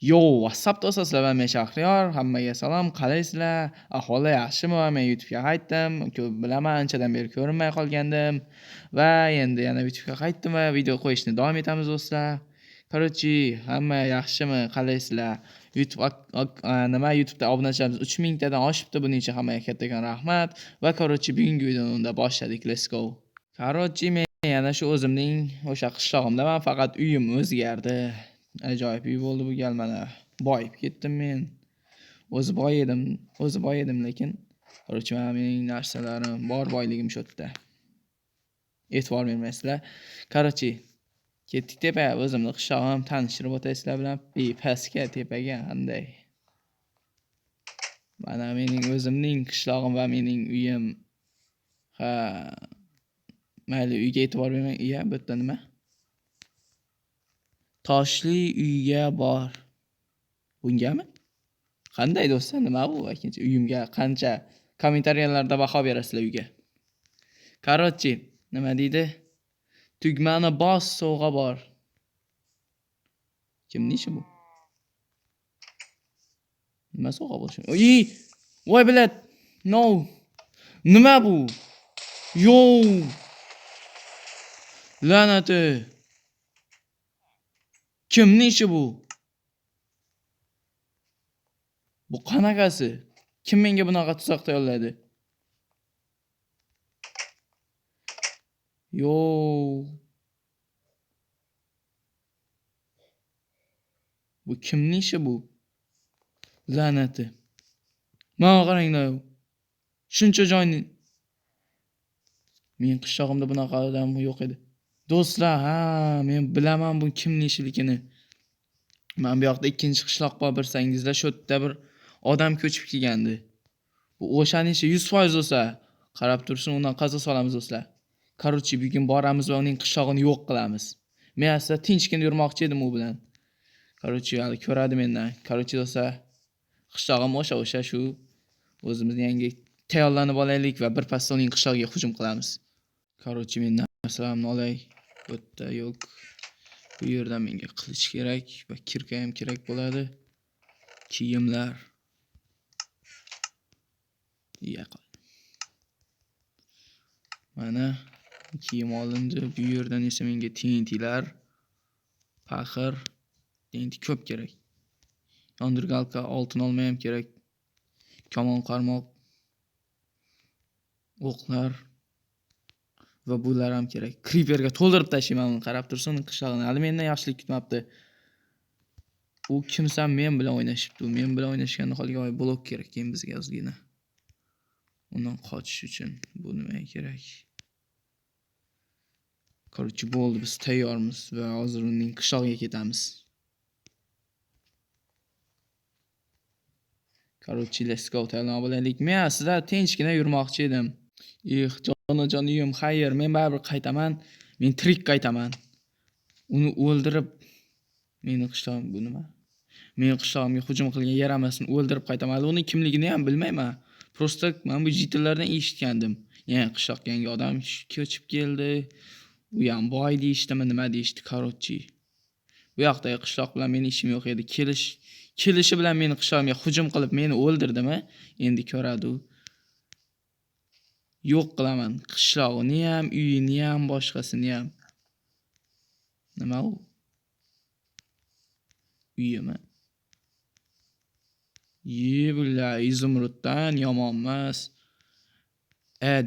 Yo, WhatsApp do'stlar va men Shahriyor. Hammaga salom. Qalaysizlar? Ahvoli yaxshimi? Men YouTube'ga qaytdim. Ko'p bilaman, anchadan beri ko'rinmay qolgandim va endi yana YouTube'ga qaytdim va video qo'yishni davom etamiz do'stlar. Короче, hamma yaxshimi? Qalaysizlar? Nima YouTube'da obunachilarimiz 3000 tadan oshibdi. Buning uchun hammaga kattakon rahmat va bugungi videoni unda boshladik. Let's go. Men yana shu o'zimning o'sha qishlog'imdaman, faqat uyim o'zgardi. Ajoyib uy bo'ldi bu gal mana. Boyib ketdim men. O'zi boy edim, lekin mana mening narsalarim bor, boyligim shu yerda. E'tibor bermaysizlar. Ketdik tepaga, o'zimni qishlog'im tanishtirib o'taysizlar bilan. Pastga tepaga qanday. Mana mening o'zimning qishlog'im va mening uyim. Ha, mayli, uyga e'tibor bermang. Iya, bu yerda nima? Toshli uyga bor. Bungami? Qanday do'stlar, nima bu? Ikkinchi uyimga qancha kommentariyalarda baho berasizlar uyga. Nima deydi? Tugmani bos, sovg'a bor. Kimning ishi bu? Nima sovg'a bo'lishi? Voy bilat. No. Nima bu? Yo. La'nati. Kimning ishi bu? Bu qanaqasi? Kim menga bunaqa tuzoq tayyorladi? Yo. Bu kimning ishi bu? La'nati. Mana qaranglar. Shuncha joyni men qishlog'imda bunaqa odam yo'q edi. Do'stlar, men bilaman bu kimning ishligini. Men bu yoqda ikkinchi qishloq bor, bilsangizlar, shu yerda bir odam ko'chib kelgandi. Bu o'shaning ishi 100% bo'lsa, qarab tursin, undan qazo solamiz do'stlar. Bugun boramiz va uning qishlog'ini yo'q qilamiz. Men asla tinchgina yurmoqchi edim u bilan. Hali ko'radi mendan. Do'stlar, qishlog'im o'sha shu. O'zimizni yangi tayyorlanib olaylik va birpasda uning qishlog'iga hujum qilamiz. Men narsalarimni olay. Bu yerda yo'q. Bu yerda menga qilich kerak va kirka ham kerak bo'ladi. Kiyimlar. Mana kiyim olindi. Bu yerdan esa menga TNT'lar, paxir, TNT ko'p kerak. Yondirgalka, oltin olmayam kerak. Kamon qarmoq, o'qlar va bular ham kerak. Creeperga to'ldirib tashlayman, qarab tursin qishlog'ini. Hali mendan yaxshilik kutmabdi. U kimsan men bilan o'ynashibdi. Men bilan o'ynashganda holiga blok kerak ekan bizga ozgina. Undan qochish uchun bu nima kerak? Bo'ldi, biz tayyormiz va hozir uning qishlog'iga ketamiz. Let's go, tayyorlanib olaylik. Men sizlar tinchgina yurmoqchi edim. Jonajonim, xayr, men baribir qaytaman. Men tirik qaytaman. Uni o'ldirib meni qishlog'im bu nima? Meni qishlog'imga hujum qilgan yaramasini o'ldirib qaytaman. Uning kimligini ham bilmayman. Prosta men bu jitillardan eshitgandim. Ya'ni qishloqqa yangi odam ko'chib keldi. U ham boy deyishdimi, nima deyishdi, Bu yoqdagi qishloq bilan meni ishim yo'q edi. Kelishi bilan meni qishlog'imga hujum qilib meni o'ldirdimi? Endi ko'radi u. Yo'q qilaman qishlog'ini ham, uyini ham, boshqasini ham. Nima u? Uyimi? Bular izumruddan yomon emas.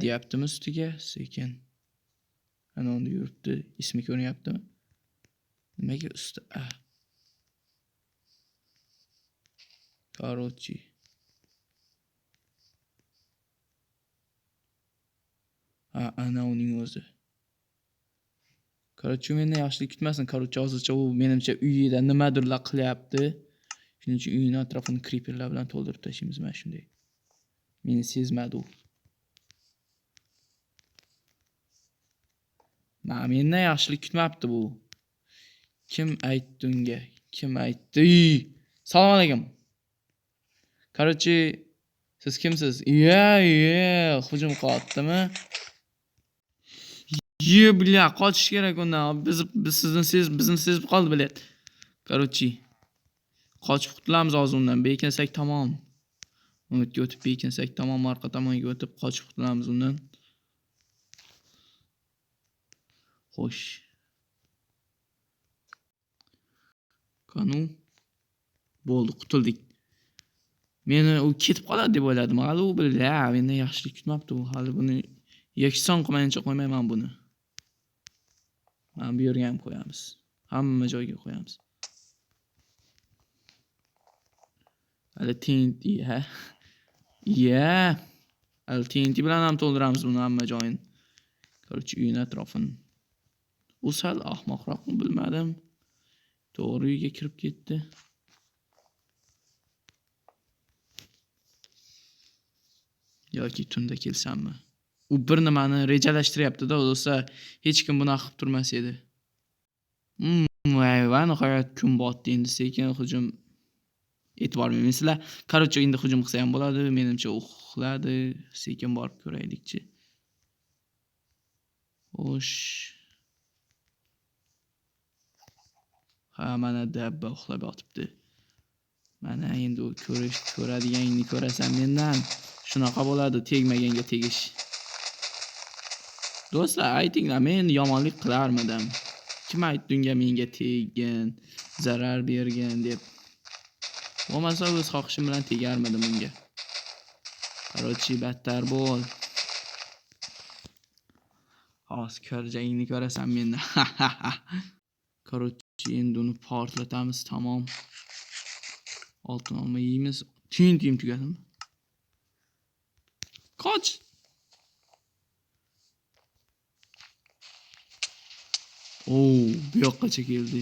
Deyaptimi ustiga sekin. Ana unda yuribdi. Ismi ko'ryaptimi? Nimaga usti? Ana uning o'zi. Mendan yaxshilik kutmasin. Hozircha u menimcha uyida nimadirlar qilyapti. Shuning uchun uyning atrofini creeperlar bilan to'ldirib tashlaymiz mana shunday. Meni sezmadi u. Mendan yaxshilik kutmabdi bu. Kim aytdi unga? Kim aytdi? Salom alaykum. Siz kimsiz? Hujum qilyaptimi? Biля, qochish kerak undan. Bizni sezib qoldi, bilet. Qochib qutulamiz hozir undan. Bekinsak tamom. Umidga o'tib bekinsak tamom, orqa tomonga o'tib qochib qutulamiz undan. Xo'sh. Qanu bo'ldi, qutuldik. Meni u ketib qoladi deb o'yladim. Hali u bildi, mendan yaxshilik kutmabdi u. Hali buni yakson qilmayincha qo'ymayman buni. Mana bu yerga ham qo'yamiz. Hamma joyga qo'yamiz. Hali TNT ha. Hali TNT bilan ham to'ldiramiz buni hamma joyini. Korchi uyning atrofini. U sal ahmoqroqmi bilmadim. To'g'ri uyga kirib ketdi. Yoki tunda kelsammi? U bir nimani rejalashtiryapti-da, o'lsa hech kim buni qilib turmas edi. Va nihoyat kun botdi, endi sekin hujum e'tibor bermaysizlar. Korchi endi hujum qilsa ham bo'ladi, menimcha uxladi. Sekin borib ko'raylikchi. Xo'sh. Ha, mana dabba uxlab yotibdi. Mana endi u ko'radiganingni ko'rasan mendan. Shunaqa bo'ladi, tegmaganga tegish. Do'stlar, aytinglar, men yomonlik qilarmidim? Kim aytdi unga menga teggan, zarar bergan deb? Bo'lmasa o'z xohishim bilan tegarmidim unga. Korchi battar bo'l. Hozir ko'rjagingni ko'rasan mendan. Korchi endi uni portlatamiz, tamom. Oltin olma yeymiz. Tiyim tugadimi? Qoch! Bu yoqqacha keldi.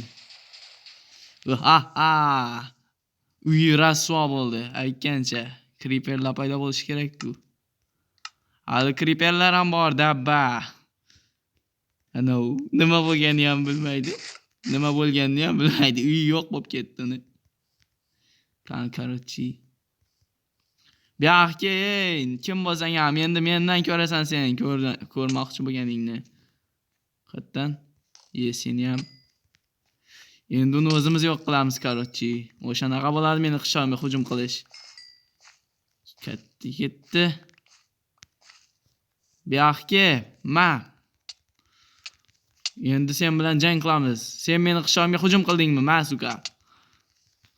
Uy rasvo bo'ldi. Aytgancha, creeperlar paydo bo'lishi kerak-ku. Hali creeperlar ham bor, dabba. Ana u nima bo'lganini ham bilmaydi. Uy yo'q bo'lib ketdi uni. Korchi. Buyoqqa, kim bo'lsang ham endi mendan ko'rasan sen, ko'rmoqchi bo'lganingni. Qayerdan? Seni ham. Endi uni o'zimiz yo'q qilamiz, Korchi. O'shanaqa bo'ladi meni qishloqimga hujum qilish. Ketdi. Buyoqqa, endi sen bilan jang qilamiz. Sen meni qishloqimga hujum qildingmi, suka?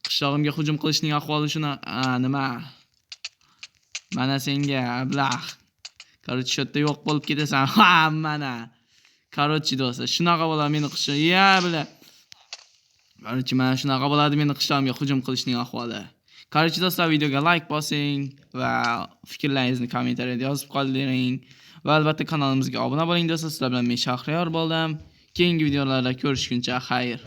Qishlog'imga hujum qilishning ahvoli shuna, nima? Mana senga ablah. Korchi shu yerda yo'q bo'lib ketasan. Mana. Korchi do'stlar, shunaqa bo'ladi meni qishlog'imga. Korchi, mana shunaqa bo'ladi meni qishlog'imga hujum qilishning ahvoli. Korchi do'stlar, videoga like bosing va fikrlaringizni kommentariyada yozib qoldiring. Va albatta kanalimizga obuna bo'ling do'stlar. Sizlar bilan men Shahriyor bo'ldim. Keyingi videolarda ko'rishguncha xayr.